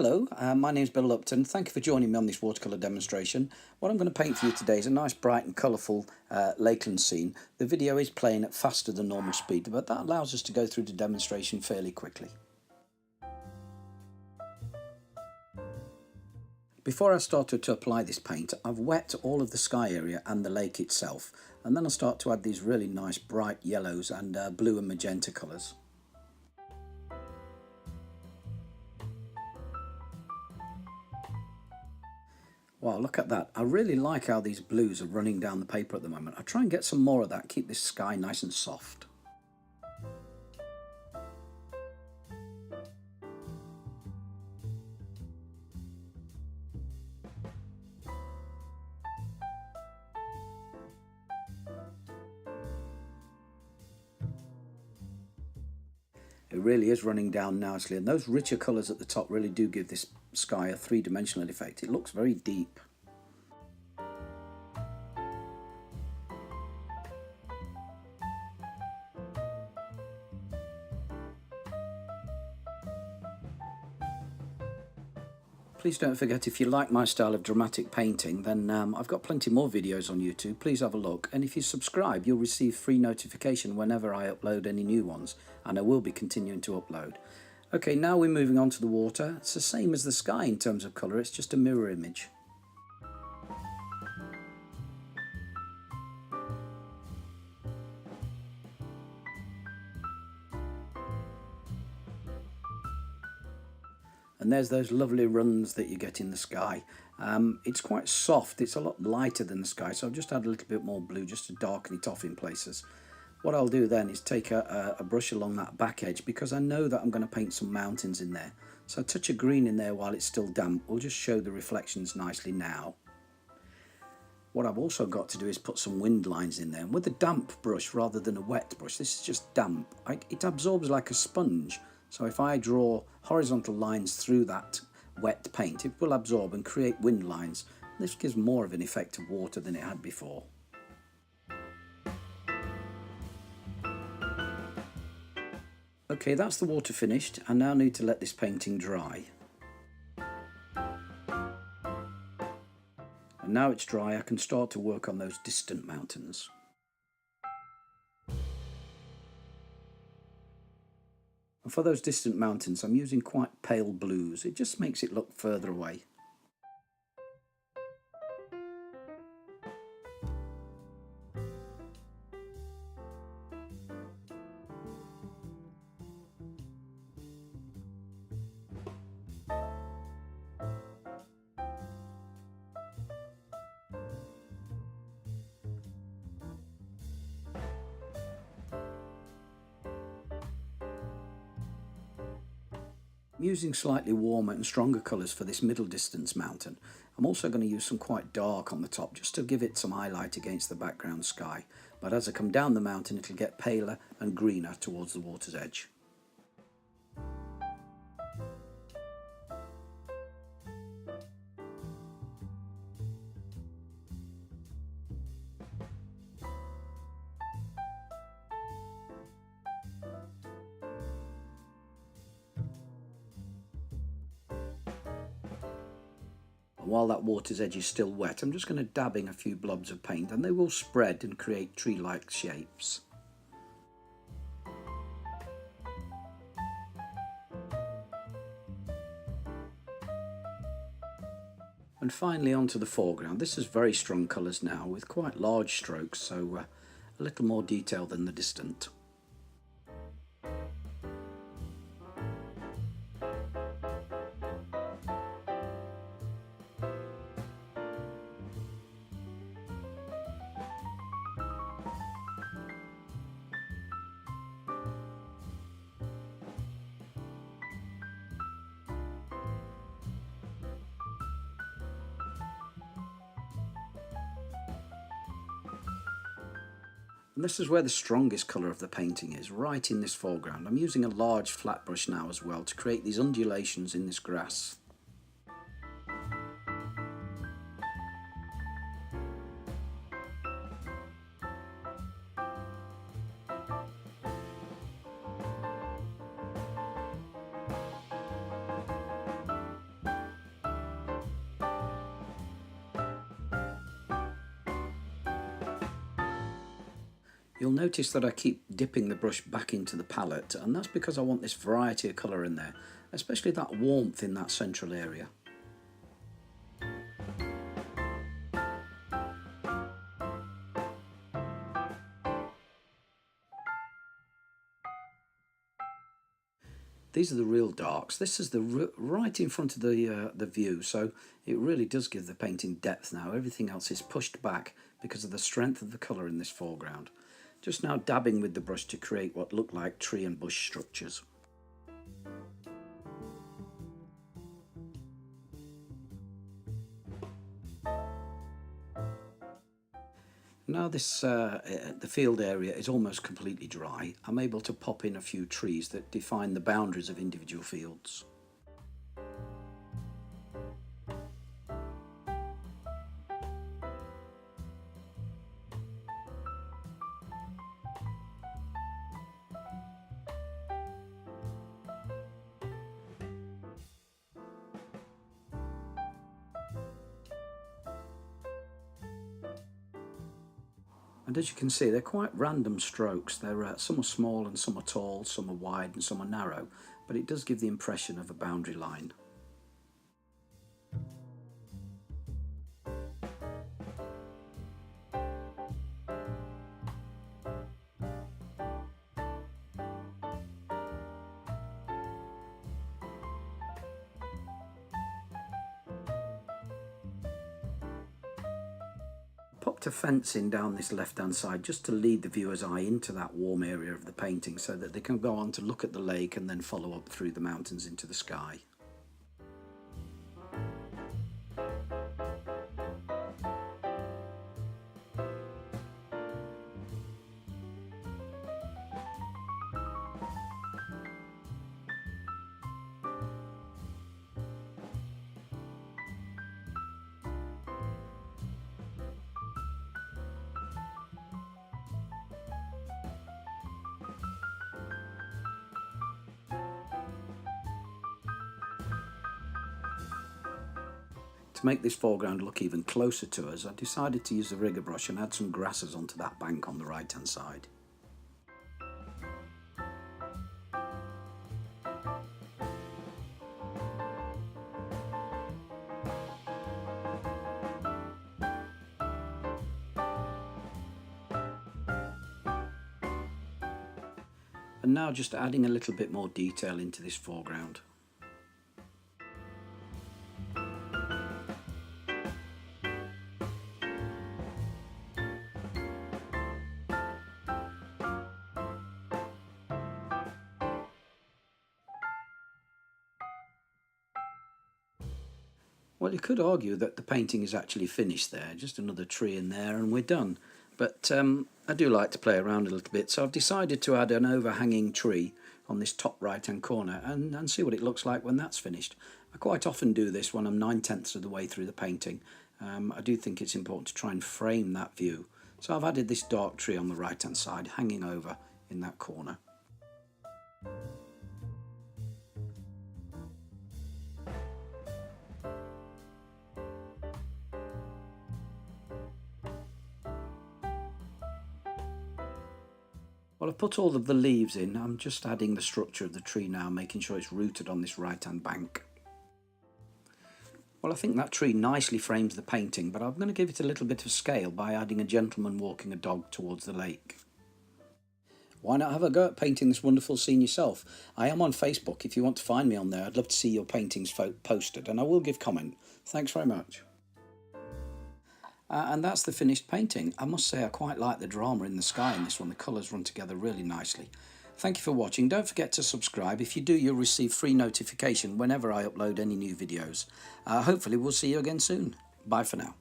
Hello, my name is Bill.lupton. Thank you for joining me on this watercolour demonstration. What I'm going to paint for you today is a nice bright and colourful lakeland scene. The video is playing at faster than normal speed, but that allows us to go through the demonstration fairly quickly. Before I start to apply this paint, I've wet all of the sky area and the lake itself, and then I'll start to add these really nice bright yellows and blue and magenta colours. Wow, look at that. I really like how these blues are running down the paper at the moment. I'll try and get some more of that, keep this sky nice and soft. It really is running down nicely, and those richer colours at the top really do give this sky a three-dimensional effect. It looks very deep. Please don't forget, if you like my style of dramatic painting, then I've got plenty more videos on YouTube. Please have a look, and if you subscribe you'll receive free notification whenever I upload any new ones, and I will be continuing to upload. Okay, now we're moving on to the water. It's the same as the sky in terms of colour, it's just a mirror image. And there's those lovely runs that you get in the sky. It's quite soft, it's a lot lighter than the sky, so I've just added a little bit more blue just to darken it off in places. What I'll do then is take a brush along that back edge, because I know that I'm going to paint some mountains in there. So a touch of green in there while it's still damp will just show the reflections nicely now. What I've also got to do is put some wind lines in there. And with a damp brush rather than a wet brush, this is just damp, it absorbs like a sponge. So if I draw horizontal lines through that wet paint, it will absorb and create wind lines. This gives more of an effect of water than it had before. Okay, that's the water finished. I now need to let this painting dry. And now it's dry, I can start to work on those distant mountains. And for those distant mountains, I'm using quite pale blues. It just makes it look further away. I'm using slightly warmer and stronger colours for this middle distance mountain. I'm also going to use some quite dark on the top just to give it some highlight against the background sky. But as I come down the mountain, it'll get paler and greener towards the water's edge. While that water's edge is still wet, I'm just going to dab in a few blobs of paint, and they will spread and create tree-like shapes. And finally onto the foreground. This is very strong colours now with quite large strokes, so a little more detail than the distant. And this is where the strongest colour of the painting is, right in this foreground. I'm using a large flat brush now as well to create these undulations in this grass. You'll notice that I keep dipping the brush back into the palette, and that's because I want this variety of colour in there, especially that warmth in that central area. These are the real darks. This is right in front of the view, so it really does give the painting depth now. Everything else is pushed back because of the strength of the colour in this foreground. Just now dabbing with the brush to create what look like tree and bush structures. Now the field area is almost completely dry. I'm able to pop in a few trees that define the boundaries of individual fields. And as you can see, they're quite random strokes. Some are small and some are tall, some are wide and some are narrow, but it does give the impression of a boundary line. Popped a fence in down this left hand side just to lead the viewer's eye into that warm area of the painting so that they can go on to look at the lake and then follow up through the mountains into the sky. To make this foreground look even closer to us, I decided to use the rigger brush and add some grasses onto that bank on the right hand side. And now just adding a little bit more detail into this foreground. Well, you could argue that the painting is actually finished there, just another tree in there and we're done. But I do like to play around a little bit, so I've decided to add an overhanging tree on this top right hand corner and see what it looks like when that's finished. I quite often do this when I'm 9/10 of the way through the painting. I do think it's important to try and frame that view. So I've added this dark tree on the right hand side hanging over in that corner. Well, I've put all of the leaves in. I'm just adding the structure of the tree now, making sure it's rooted on this right-hand bank. Well, I think that tree nicely frames the painting, but I'm going to give it a little bit of scale by adding a gentleman walking a dog towards the lake. Why not have a go at painting this wonderful scene yourself? I am on Facebook. If you want to find me on there, I'd love to see your paintings posted, and I will give comment. Thanks very much. And that's the finished painting. I must say I quite like the drama in the sky in this one. The colours run together really nicely. Thank you for watching. Don't forget to subscribe. If you do, you'll receive free notification whenever I upload any new videos. Hopefully we'll see you again soon. Bye for now.